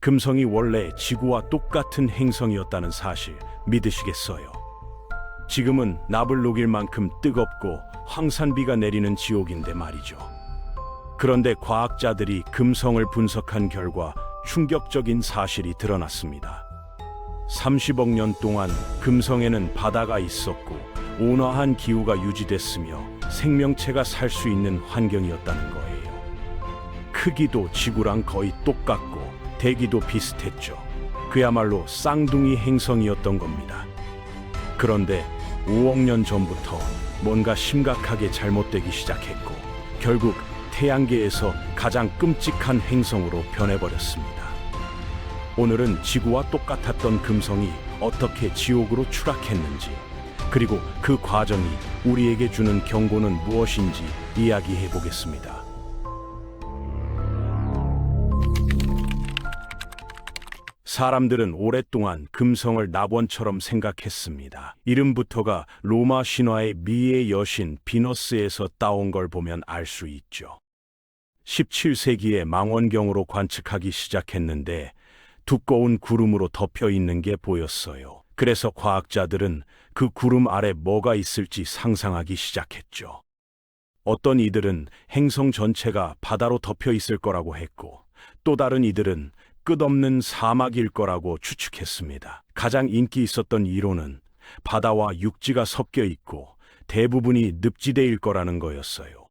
금성이 원래 지구와 똑같은 행성이었다는 사실 믿으시겠어요? 지금은 납을 녹일 만큼 뜨겁고 황산비가 내리는 지옥인데 말이죠. 그런데 과학자들이 금성을 분석한 결과 충격적인 사실이 드러났습니다. 30억 년 동안 금성에는 바다가 있었고 온화한 기후가 유지됐으며 생명체가 살 수 있는 환경이었다는 거예요. 크기도 지구랑 거의 똑같고 대기도 비슷했죠. 그야말로 쌍둥이 행성이었던 겁니다. 그런데 5억 년 전부터 뭔가 심각하게 잘못되기 시작했고 결국 태양계에서 가장 끔찍한 행성으로 변해버렸습니다. 오늘은 지구와 똑같았던 금성이 어떻게 지옥으로 추락했는지, 그리고 그 과정이 우리에게 주는 경고는 무엇인지 이야기해 보겠습니다. 사람들은 오랫동안 금성을 낙원처럼 생각했습니다. 이름부터가 로마 신화의 미의 여신 비너스에서 따온 걸 보면 알 수 있죠. 17세기에 망원경으로 관측하기 시작했는데 두꺼운 구름으로 덮여 있는 게 보였어요. 그래서 과학자들은 그 구름 아래 뭐가 있을지 상상하기 시작했죠. 어떤 이들은 행성 전체가 바다로 덮여 있을 거라고 했고, 또 다른 이들은 끝없는 사막일 거라고 추측했습니다. 가장 인기 있었던 이론은 바다와 육지가 섞여 있고 대부분이 늪지대일 거라는 거였어요.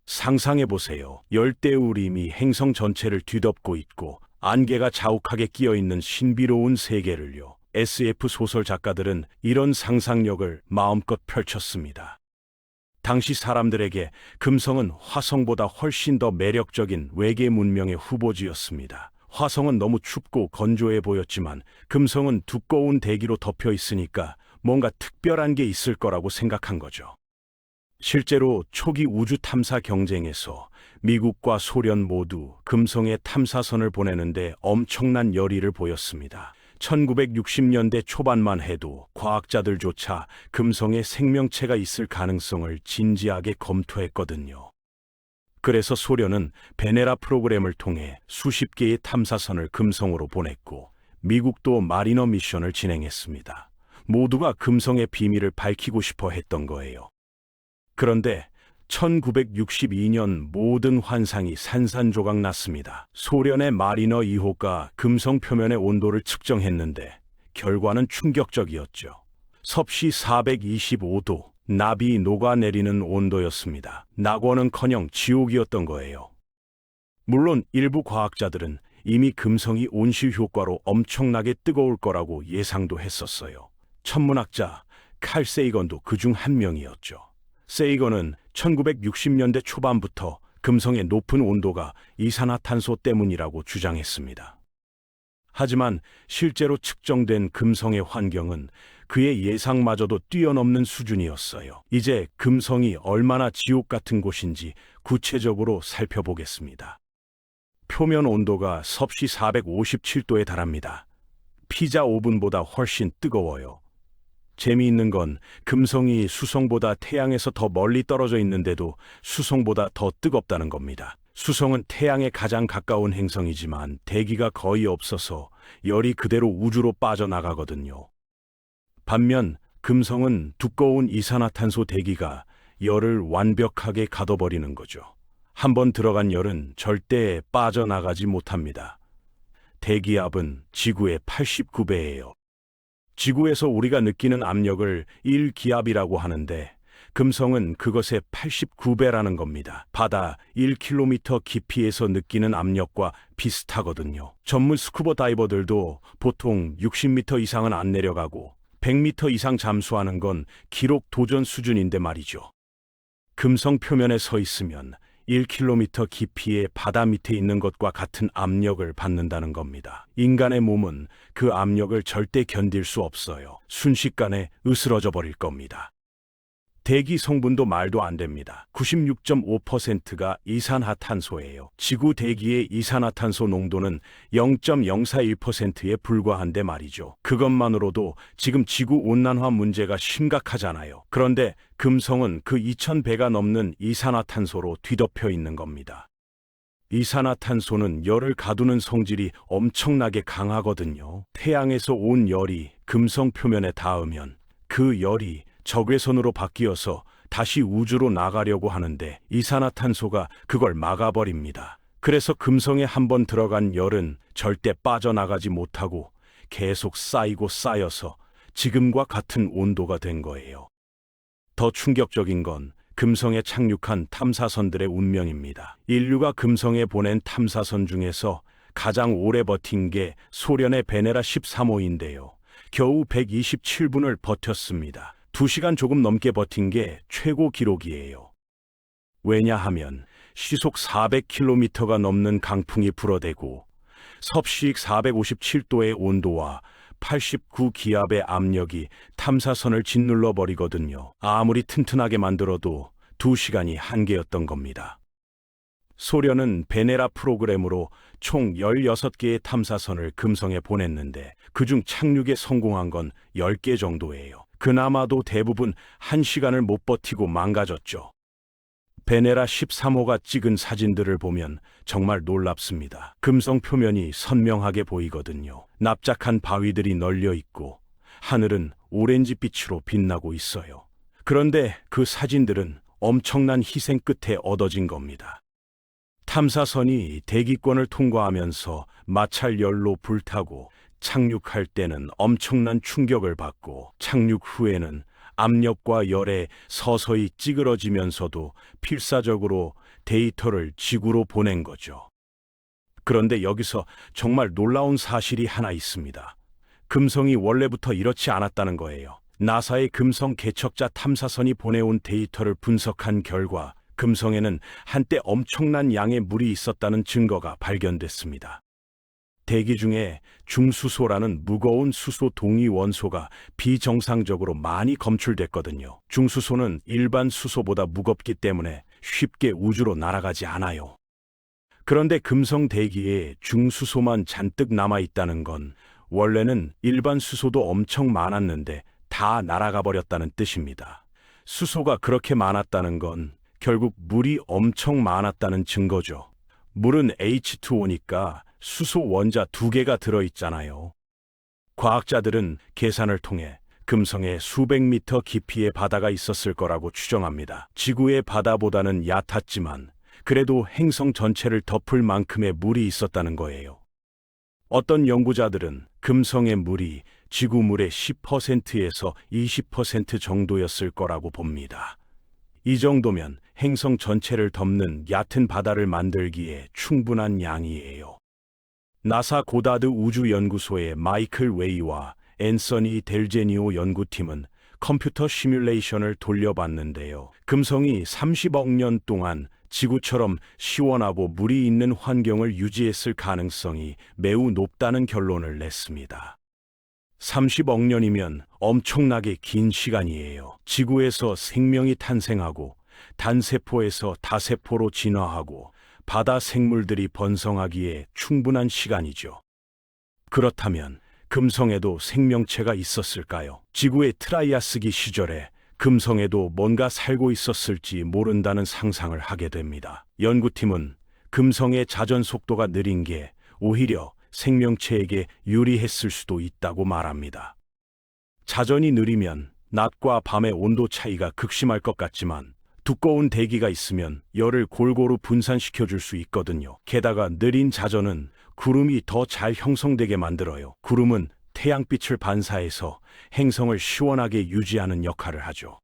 상상해 보세요. 열대우림이 행성 전체를 뒤덮고 있고 안개가 자욱하게 끼어 있는 신비로운 세계를요. SF 소설 작가들은 이런 상상력을 마음껏 펼쳤습니다. 당시 사람들에게 금성은 화성보다 훨씬 더 매력적인 외계 문명의 후보지였습니다. 화성은 너무 춥고 건조해 보였지만 금성은 두꺼운 대기로 덮여 있으니까 뭔가 특별한 게 있을 거라고 생각한 거죠. 실제로 초기 우주 탐사 경쟁에서 미국과 소련 모두 금성에 탐사선을 보내는데 엄청난 열의를 보였습니다. 1960년대 초반만 해도 과학자들조차 금성에 생명체가 있을 가능성을 진지하게 검토했거든요. 그래서 소련은 베네라 프로그램을 통해 수십 개의 탐사선을 금성으로 보냈고 미국도 마리너 미션을 진행했습니다. 모두가 금성의 비밀을 밝히고 싶어 했던 거예요. 그런데 1962년 모든 환상이 산산조각 났습니다. 소련의 마리너 2호가 금성 표면의 온도를 측정했는데 결과는 충격적이었죠. 섭씨 425도, 납이 녹아내리는 온도였습니다. 낙원은커녕 지옥이었던 거예요. 물론 일부 과학자들은 이미 금성이 온실 효과로 엄청나게 뜨거울 거라고 예상도 했었어요. 천문학자 칼 세이건도 그중 한 명이었죠. 세이건은 1960년대 초반부터 금성의 높은 온도가 이산화탄소 때문이라고 주장했습니다. 하지만 실제로 측정된 금성의 환경은 그의 예상마저도 뛰어넘는 수준이었어요. 이제 금성이 얼마나 지옥 같은 곳인지 구체적으로 살펴보겠습니다. 표면 온도가 섭씨 457도에 달합니다. 피자 오븐보다 훨씬 뜨거워요. 재미있는 건 금성이 수성보다 태양에서 더 멀리 떨어져 있는데도 수성보다 더 뜨겁다는 겁니다. 수성은 태양에 가장 가까운 행성이지만 대기가 거의 없어서 열이 그대로 우주로 빠져나가거든요. 반면 금성은 두꺼운 이산화탄소 대기가 열을 완벽하게 가둬버리는 거죠. 한번 들어간 열은 절대 빠져나가지 못합니다. 대기압은 지구의 89배예요. 지구에서 우리가 느끼는 압력을 1기압이라고 하는데 금성은 그것의 89배라는 겁니다. 바다 1km 깊이에서 느끼는 압력과 비슷하거든요. 전문 스쿠버 다이버들도 보통 60m 이상은 안 내려가고 100m 이상 잠수하는 건 기록 도전 수준인데 말이죠. 금성 표면에 서 있으면 1km 깊이의 바다 밑에 있는 것과 같은 압력을 받는다는 겁니다. 인간의 몸은 그 압력을 절대 견딜 수 없어요. 순식간에 으스러져 버릴 겁니다. 대기 성분도 말도 안 됩니다. 96.5%가 이산화탄소예요. 지구 대기의 이산화탄소 농도는 0.041%에 불과한데 말이죠. 그것만으로도 지금 지구 온난화 문제가 심각하잖아요. 그런데 금성은 그 2000배가 넘는 이산화탄소로 뒤덮여 있는 겁니다. 이산화탄소는 열을 가두는 성질이 엄청나게 강하거든요. 태양에서 온 열이 금성 표면에 닿으면 그 열이 적외선으로 바뀌어서 다시 우주로 나가려고 하는데 이산화탄소가 그걸 막아버립니다. 그래서 금성에 한번 들어간 열은 절대 빠져나가지 못하고 계속 쌓이고 쌓여서 지금과 같은 온도가 된 거예요. 더 충격적인 건 금성에 착륙한 탐사선들의 운명입니다. 인류가 금성에 보낸 탐사선 중에서 가장 오래 버틴 게 소련의 베네라 13호인데요. 겨우 127분을 버텼습니다. 2시간 조금 넘게 버틴 게 최고 기록이에요. 왜냐하면 시속 400km가 넘는 강풍이 불어대고 섭씨 457도의 온도와 89기압의 압력이 탐사선을 짓눌러 버리거든요. 아무리 튼튼하게 만들어도 2시간이 한계였던 겁니다. 소련은 베네라 프로그램으로 총 16개의 탐사선을 금성에 보냈는데 그중 착륙에 성공한 건 10개 정도예요. 그나마도 대부분 1시간을 못 버티고 망가졌죠. 베네라 13호가 찍은 사진들을 보면 정말 놀랍습니다. 금성 표면이 선명하게 보이거든요. 납작한 바위들이 널려 있고 하늘은 오렌지빛으로 빛나고 있어요. 그런데 그 사진들은 엄청난 희생 끝에 얻어진 겁니다. 탐사선이 대기권을 통과하면서 마찰열로 불타고 착륙할 때는 엄청난 충격을 받고 착륙 후에는 압력과 열에 서서히 찌그러지면서도 필사적으로 데이터를 지구로 보낸 거죠. 그런데 여기서 정말 놀라운 사실이 하나 있습니다. 금성이 원래부터 이렇지 않았다는 거예요. 나사의 금성 개척자 탐사선이 보내온 데이터를 분석한 결과 금성에는 한때 엄청난 양의 물이 있었다는 증거가 발견됐습니다. 대기 중에 중수소라는 무거운 수소 동위 원소가 비정상적으로 많이 검출됐거든요. 중수소는 일반 수소보다 무겁기 때문에 쉽게 우주로 날아가지 않아요. 그런데 금성 대기에 중수소만 잔뜩 남아있다는 건 원래는 일반 수소도 엄청 많았는데 다 날아가 버렸다는 뜻입니다. 수소가 그렇게 많았다는 건 결국 물이 엄청 많았다는 증거죠. 물은 H2O니까 수소 원자 2개가 들어있잖아요. 과학자들은 계산을 통해 금성에 수백 미터 깊이의 바다가 있었을 거라고 추정합니다. 지구의 바다보다는 얕았지만 그래도 행성 전체를 덮을 만큼의 물이 있었다는 거예요. 어떤 연구자들은 금성의 물이 지구 물의 10%에서 20% 정도였을 거라고 봅니다. 이 정도면 행성 전체를 덮는 얕은 바다를 만들기에 충분한 양이에요. 나사 고다드 우주연구소의 마이클 웨이와 앤서니 델제니오 연구팀은 컴퓨터 시뮬레이션을 돌려봤는데요. 금성이 30억 년 동안 지구처럼 시원하고 물이 있는 환경을 유지했을 가능성이 매우 높다는 결론을 냈습니다. 30억 년이면 엄청나게 긴 시간이에요. 지구에서 생명이 탄생하고 단세포에서 다세포로 진화하고 바다 생물들이 번성하기에 충분한 시간이죠. 그렇다면 금성에도 생명체가 있었을까요? 지구의 트라이아스기 시절에 금성에도 뭔가 살고 있었을지 모른다는 상상을 하게 됩니다. 연구팀은 금성의 자전 속도가 느린 게 오히려 생명체에게 유리했을 수도 있다고 말합니다. 자전이 느리면 낮과 밤의 온도 차이가 극심할 것 같지만 두꺼운 대기가 있으면 열을 골고루 분산시켜 줄 수 있거든요. 게다가 느린 자전은 구름이 더 잘 형성되게 만들어요. 구름은 태양빛을 반사해서 행성을 시원하게 유지하는 역할을 하죠.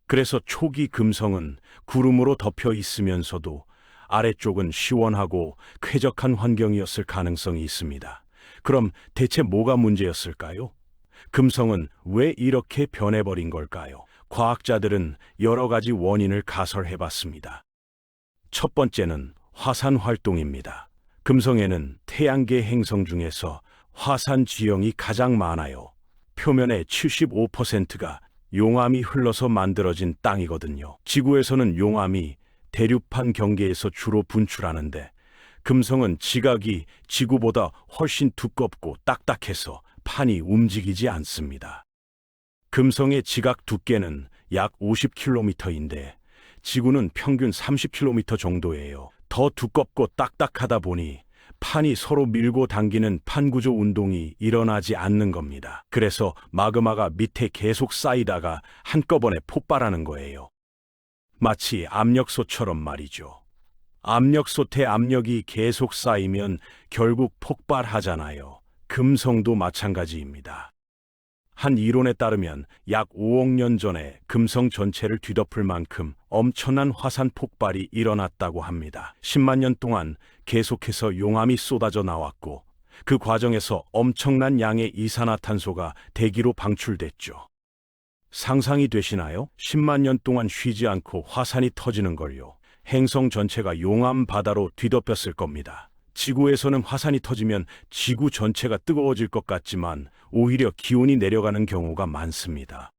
그래서 초기 금성은 구름으로 덮여 있으면서도 아래쪽은 시원하고 쾌적한 환경이었을 가능성이 있습니다. 그럼 대체 뭐가 문제였을까요? 금성은 왜 이렇게 변해버린 걸까요? 과학자들은 여러 가지 원인을 가설해봤습니다. 첫 번째는 화산 활동입니다. 금성에는 태양계 행성 중에서 화산 지형이 가장 많아요. 표면의 75%가 용암이 흘러서 만들어진 땅이거든요. 지구에서는 용암이 대륙판 경계에서 주로 분출하는데 금성은 지각이 지구보다 훨씬 두껍고 딱딱해서 판이 움직이지 않습니다. 금성의 지각 두께는 약 50km인데 지구는 평균 30km 정도예요. 더 두껍고 딱딱하다 보니 판이 서로 밀고 당기는 판구조 운동이 일어나지 않는 겁니다. 그래서 마그마가 밑에 계속 쌓이다가 한꺼번에 폭발하는 거예요. 마치 압력솥처럼 말이죠. 압력솥에 압력이 계속 쌓이면 결국 폭발하잖아요. 금성도 마찬가지입니다. 한 이론에 따르면 약 5억 년 전에 금성 전체를 뒤덮을 만큼 엄청난 화산 폭발이 일어났다고 합니다. 10만 년 동안 계속해서 용암이 쏟아져 나왔고 그 과정에서 엄청난 양의 이산화탄소가 대기로 방출됐죠. 상상이 되시나요? 10만 년 동안 쉬지 않고 화산이 터지는 걸요. 행성 전체가 용암 바다로 뒤덮였을 겁니다. 지구에서는 화산이 터지면 지구 전체가 뜨거워질 것 같지만 오히려 기온이 내려가는 경우가 많습니다.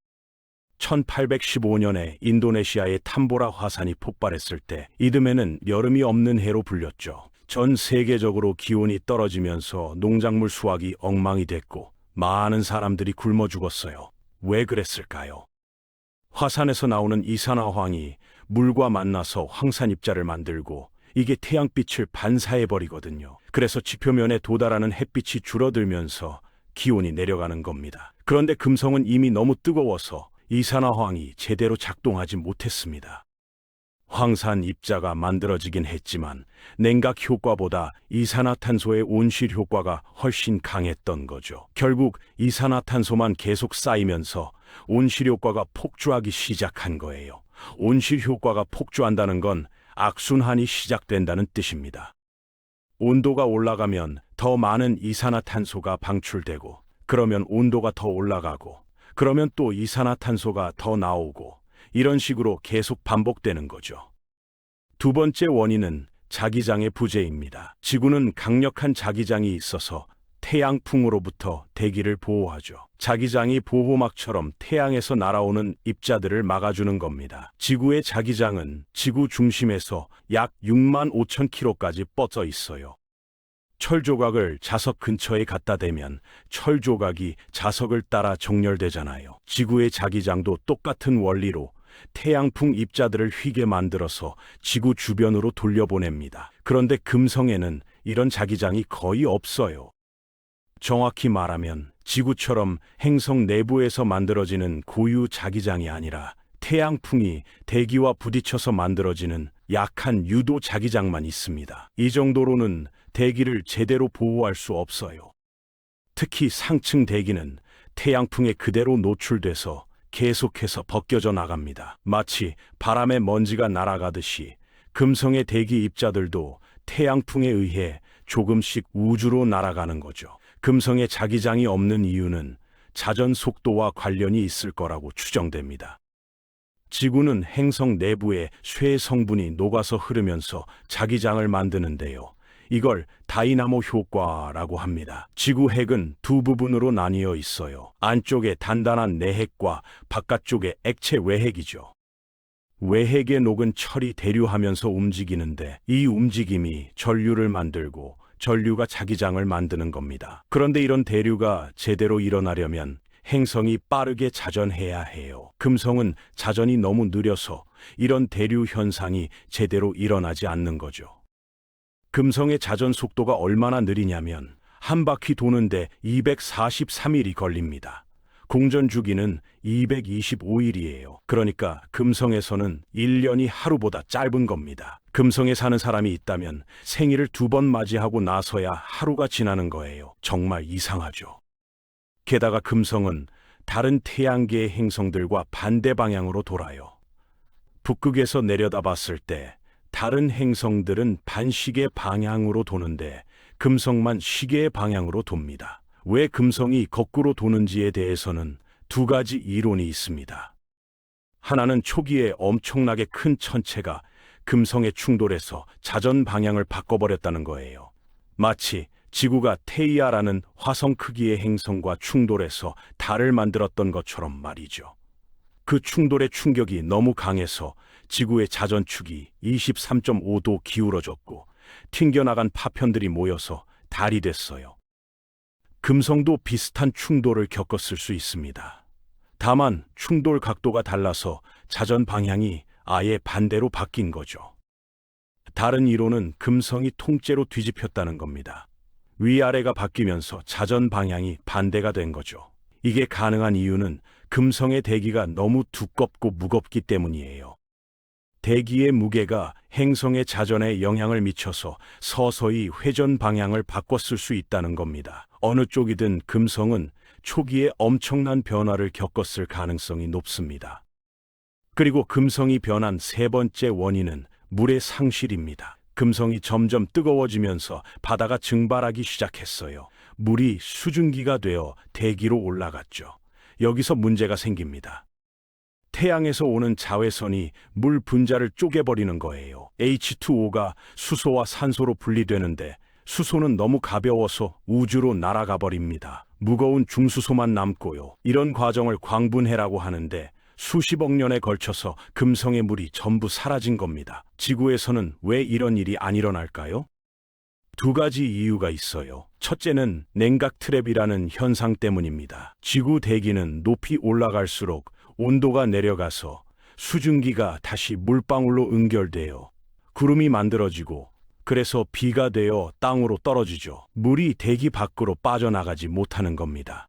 1815년에 인도네시아의 탐보라 화산이 폭발했을 때 이듬해는 여름이 없는 해로 불렸죠. 전 세계적으로 기온이 떨어지면서 농작물 수확이 엉망이 됐고 많은 사람들이 굶어 죽었어요. 왜 그랬을까요? 화산에서 나오는 이산화황이 물과 만나서 황산 입자를 만들고 이게 태양빛을 반사해버리거든요. 그래서 지표면에 도달하는 햇빛이 줄어들면서 기온이 내려가는 겁니다. 그런데 금성은 이미 너무 뜨거워서 이산화황이 제대로 작동하지 못했습니다. 황산 입자가 만들어지긴 했지만 냉각 효과보다 이산화탄소의 온실 효과가 훨씬 강했던 거죠. 결국 이산화탄소만 계속 쌓이면서 온실 효과가 폭주하기 시작한 거예요. 온실 효과가 폭주한다는 건 악순환이 시작된다는 뜻입니다. 온도가 올라가면 더 많은 이산화탄소가 방출되고 그러면 온도가 더 올라가고 그러면 또 이산화탄소가 더 나오고 이런 식으로 계속 반복되는 거죠. 두 번째 원인은 자기장의 부재입니다. 지구는 강력한 자기장이 있어서 태양풍으로부터 대기를 보호하죠. 자기장이 보호막처럼 태양에서 날아오는 입자들을 막아주는 겁니다. 지구의 자기장은 지구 중심에서 약 6만 5천 킬로까지 뻗어 있어요. 철 조각을 자석 근처에 갖다 대면 철 조각이 자석을 따라 정렬되잖아요. 지구의 자기장도 똑같은 원리로 태양풍 입자들을 휘게 만들어서 지구 주변으로 돌려보냅니다. 그런데 금성에는 이런 자기장이 거의 없어요. 정확히 말하면 지구처럼 행성 내부에서 만들어지는 고유 자기장이 아니라 태양풍이 대기와 부딪혀서 만들어지는 약한 유도 자기장만 있습니다. 이 정도로는 대기를 제대로 보호할 수 없어요. 특히 상층 대기는 태양풍에 그대로 노출돼서 계속해서 벗겨져 나갑니다. 마치 바람에 먼지가 날아가듯이 금성의 대기 입자들도 태양풍에 의해 조금씩 우주로 날아가는 거죠. 금성에 자기장이 없는 이유는 자전 속도와 관련이 있을 거라고 추정됩니다. 지구는 행성 내부에 쇠 성분이 녹아서 흐르면서 자기장을 만드는데요. 이걸 다이나모 효과라고 합니다. 지구 핵은 두 부분으로 나뉘어 있어요. 안쪽에 단단한 내핵과 바깥쪽에 액체 외핵이죠. 외핵에 녹은 철이 대류하면서 움직이는데 이 움직임이 전류를 만들고 전류가 자기장을 만드는 겁니다. 그런데 이런 대류가 제대로 일어나려면 행성이 빠르게 자전해야 해요. 금성은 자전이 너무 느려서 이런 대류 현상이 제대로 일어나지 않는 거죠. 금성의 자전 속도가 얼마나 느리냐면 한 바퀴 도는데 243일이 걸립니다. 공전 주기는 225일이에요. 그러니까 금성에서는 1년이 하루보다 짧은 겁니다. 금성에 사는 사람이 있다면 생일을 2번 맞이하고 나서야 하루가 지나는 거예요. 정말 이상하죠. 게다가 금성은 다른 태양계의 행성들과 반대 방향으로 돌아요. 북극에서 내려다봤을 때 다른 행성들은 반시계 방향으로 도는데 금성만 시계의 방향으로 돕니다. 왜 금성이 거꾸로 도는지에 대해서는 두 가지 이론이 있습니다. 하나는 초기에 엄청나게 큰 천체가 금성에 충돌해서 자전 방향을 바꿔버렸다는 거예요. 마치 지구가 테이아라는 화성 크기의 행성과 충돌해서 달을 만들었던 것처럼 말이죠. 그 충돌의 충격이 너무 강해서 지구의 자전축이 23.5도 기울어졌고 튕겨나간 파편들이 모여서 달이 됐어요. 금성도 비슷한 충돌을 겪었을 수 있습니다. 다만 충돌 각도가 달라서 자전 방향이 아예 반대로 바뀐 거죠. 다른 이론은 금성이 통째로 뒤집혔다는 겁니다. 위아래가 바뀌면서 자전 방향이 반대가 된 거죠. 이게 가능한 이유는 금성의 대기가 너무 두껍고 무겁기 때문이에요. 대기의 무게가 행성의 자전에 영향을 미쳐서 서서히 회전 방향을 바꿨을 수 있다는 겁니다. 어느 쪽이든 금성은 초기에 엄청난 변화를 겪었을 가능성이 높습니다. 그리고 금성이 변한 세 번째 원인은 물의 상실입니다. 금성이 점점 뜨거워지면서 바다가 증발하기 시작했어요. 물이 수증기가 되어 대기로 올라갔죠. 여기서 문제가 생깁니다. 태양에서 오는 자외선이 물 분자를 쪼개버리는 거예요. H2O가 수소와 산소로 분리되는데 수소는 너무 가벼워서 우주로 날아가 버립니다. 무거운 중수소만 남고요. 이런 과정을 광분해라고 하는데 수십억 년에 걸쳐서 금성의 물이 전부 사라진 겁니다. 지구에서는 왜 이런 일이 안 일어날까요? 두 가지 이유가 있어요. 첫째는 냉각 트랩이라는 현상 때문입니다. 지구 대기는 높이 올라갈수록 온도가 내려가서 수증기가 다시 물방울로 응결되어 구름이 만들어지고 그래서 비가 되어 땅으로 떨어지죠. 물이 대기 밖으로 빠져나가지 못하는 겁니다.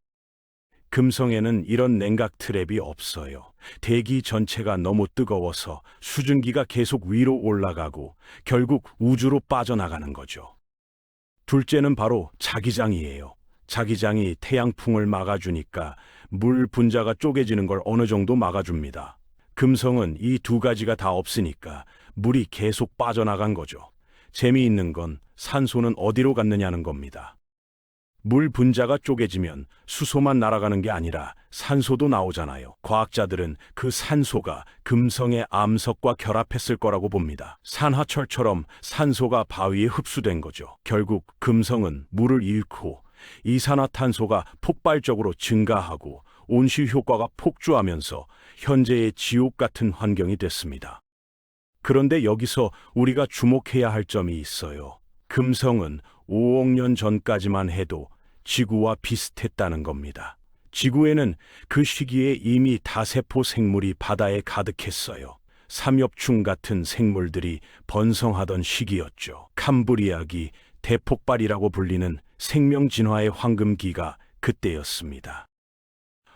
금성에는 이런 냉각 트랩이 없어요. 대기 전체가 너무 뜨거워서 수증기가 계속 위로 올라가고 결국 우주로 빠져나가는 거죠. 둘째는 바로 자기장이에요. 자기장이 태양풍을 막아주니까 물 분자가 쪼개지는 걸 어느 정도 막아줍니다. 금성은 이 두 가지가 다 없으니까 물이 계속 빠져나간 거죠. 재미있는 건 산소는 어디로 갔느냐는 겁니다. 물 분자가 쪼개지면 수소만 날아가는 게 아니라 산소도 나오잖아요. 과학자들은 그 산소가 금성의 암석과 결합했을 거라고 봅니다. 산화철처럼 산소가 바위에 흡수된 거죠. 결국 금성은 물을 잃고 이산화탄소가 폭발적으로 증가하고 온실 효과가 폭주하면서 현재의 지옥 같은 환경이 됐습니다. 그런데 여기서 우리가 주목해야 할 점이 있어요. 금성은 5억 년 전까지만 해도 지구와 비슷했다는 겁니다. 지구에는 그 시기에 이미 다세포 생물이 바다에 가득했어요. 삼엽충 같은 생물들이 번성하던 시기였죠. 캄브리아기, 대폭발이라고 불리는 생명 진화의 황금기가 그때였습니다.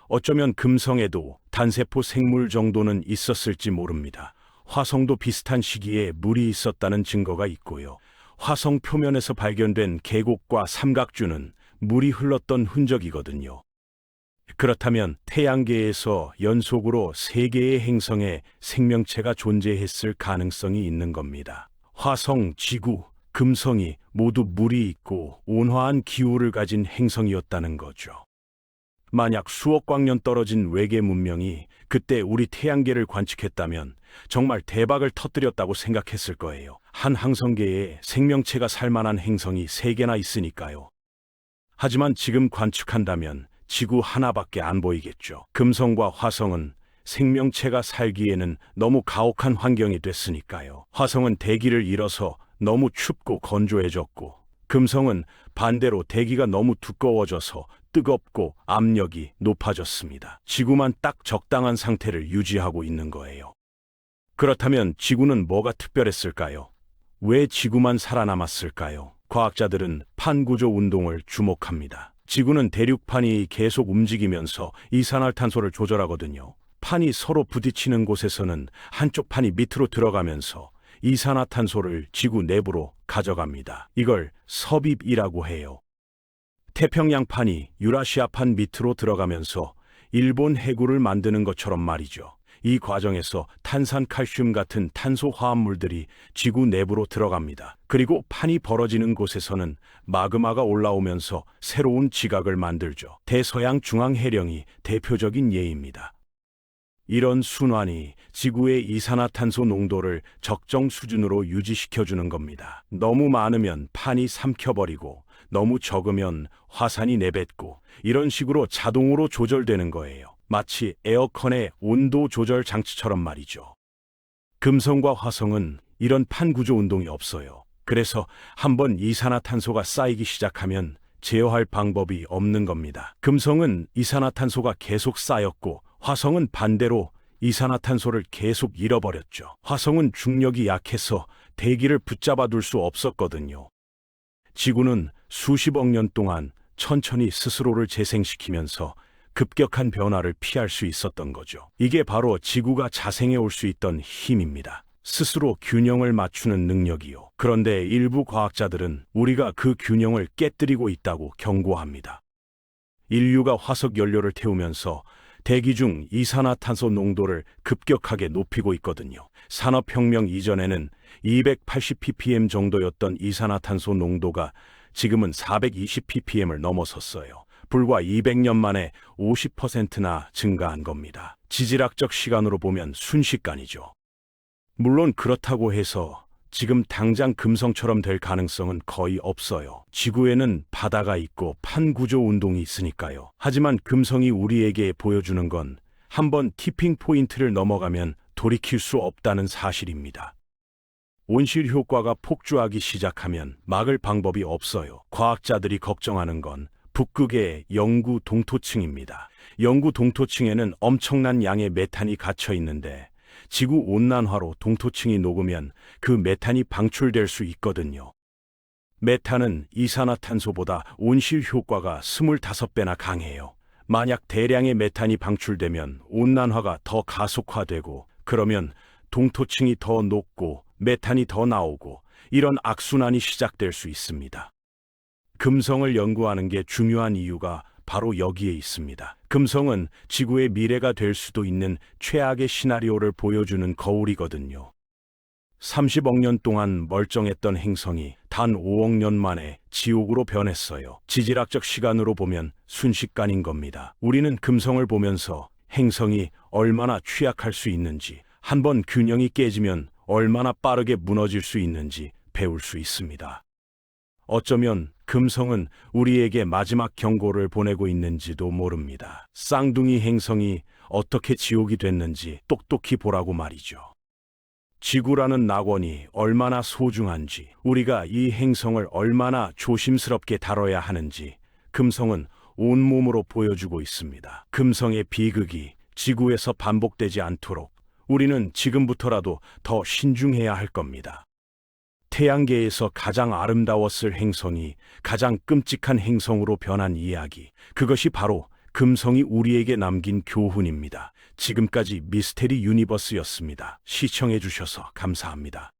어쩌면 금성에도 단세포 생물 정도는 있었을지 모릅니다. 화성도 비슷한 시기에 물이 있었다는 증거가 있고요. 화성 표면에서 발견된 계곡과 삼각주는 물이 흘렀던 흔적이거든요. 그렇다면 태양계에서 연속으로 3개의 행성에 생명체가 존재했을 가능성이 있는 겁니다. 화성, 지구, 금성이 모두 물이 있고 온화한 기후를 가진 행성이었다는 거죠. 만약 수억 광년 떨어진 외계 문명이 그때 우리 태양계를 관측했다면 정말 대박을 터뜨렸다고 생각했을 거예요. 한 항성계에 생명체가 살만한 행성이 3개나 있으니까요. 하지만 지금 관측한다면 지구 하나밖에 안 보이겠죠. 금성과 화성은 생명체가 살기에는 너무 가혹한 환경이 됐으니까요. 화성은 대기를 잃어서 너무 춥고 건조해졌고, 금성은 반대로 대기가 너무 두꺼워져서 뜨겁고 압력이 높아졌습니다. 지구만 딱 적당한 상태를 유지하고 있는 거예요. 그렇다면 지구는 뭐가 특별했을까요? 왜 지구만 살아남았을까요? 과학자들은 판구조 운동을 주목합니다. 지구는 대륙판이 계속 움직이면서 이산화탄소를 조절하거든요. 판이 서로 부딪히는 곳에서는 한쪽 판이 밑으로 들어가면서 이산화탄소를 지구 내부로 가져갑니다. 이걸 섭입이라고 해요. 태평양판이 유라시아판 밑으로 들어가면서 일본 해구를 만드는 것처럼 말이죠. 이 과정에서 탄산칼슘 같은 탄소 화합물들이 지구 내부로 들어갑니다. 그리고 판이 벌어지는 곳에서는 마그마가 올라오면서 새로운 지각을 만들죠. 대서양 중앙 해령이 대표적인 예입니다. 이런 순환이 지구의 이산화탄소 농도를 적정 수준으로 유지시켜주는 겁니다. 너무 많으면 판이 삼켜버리고 너무 적으면 화산이 내뱉고 이런 식으로 자동으로 조절되는 거예요. 마치 에어컨의 온도 조절 장치처럼 말이죠. 금성과 화성은 이런 판 구조 운동이 없어요. 그래서 한번 이산화탄소가 쌓이기 시작하면 제어할 방법이 없는 겁니다. 금성은 이산화탄소가 계속 쌓였고 화성은 반대로 이산화탄소를 계속 잃어버렸죠. 화성은 중력이 약해서 대기를 붙잡아 둘 수 없었거든요. 지구는 수십억 년 동안 천천히 스스로를 재생시키면서 급격한 변화를 피할 수 있었던 거죠. 이게 바로 지구가 자생해 올 수 있던 힘입니다. 스스로 균형을 맞추는 능력이요. 그런데 일부 과학자들은 우리가 그 균형을 깨뜨리고 있다고 경고합니다. 인류가 화석 연료를 태우면서 대기 중 이산화탄소 농도를 급격하게 높이고 있거든요. 산업혁명 이전에는 280ppm 정도였던 이산화탄소 농도가 지금은 420ppm을 넘어섰어요. 불과 200년 만에 50%나 증가한 겁니다. 지질학적 시간으로 보면 순식간이죠. 물론 그렇다고 해서 지금 당장 금성처럼 될 가능성은 거의 없어요. 지구에는 바다가 있고 판구조 운동이 있으니까요. 하지만 금성이 우리에게 보여주는 건 한번 티핑 포인트를 넘어가면 돌이킬 수 없다는 사실입니다. 온실 효과가 폭주하기 시작하면 막을 방법이 없어요. 과학자들이 걱정하는 건 북극의 영구 동토층입니다. 영구 동토층에는 엄청난 양의 메탄이 갇혀 있는데 지구 온난화로 동토층이 녹으면 그 메탄이 방출될 수 있거든요. 메탄은 이산화탄소보다 온실 효과가 25배나 강해요. 만약 대량의 메탄이 방출되면 온난화가 더 가속화되고 그러면 동토층이 더 녹고 메탄이 더 나오고 이런 악순환이 시작될 수 있습니다. 금성을 연구하는 게 중요한 이유가 바로 여기에 있습니다. 금성은 지구의 미래가 될 수도 있는 최악의 시나리오를 보여주는 거울이거든요. 30억 년 동안 멀쩡했던 행성이 단 5억 년 만에 지옥으로 변했어요. 지질학적 시간으로 보면 순식간인 겁니다. 우리는 금성을 보면서 행성이 얼마나 취약할 수 있는지, 한번 균형이 깨지면 얼마나 빠르게 무너질 수 있는지 배울 수 있습니다. 어쩌면 금성은 우리에게 마지막 경고를 보내고 있는지도 모릅니다. 쌍둥이 행성이 어떻게 지옥이 됐는지 똑똑히 보라고 말이죠. 지구라는 낙원이 얼마나 소중한지, 우리가 이 행성을 얼마나 조심스럽게 다뤄야 하는지 금성은 온몸으로 보여주고 있습니다. 금성의 비극이 지구에서 반복되지 않도록 우리는 지금부터라도 더 신중해야 할 겁니다. 태양계에서 가장 아름다웠을 행성이 가장 끔찍한 행성으로 변한 이야기, 그것이 바로 금성이 우리에게 남긴 교훈입니다. 지금까지 미스테리 유니버스였습니다. 시청해 주셔서 감사합니다.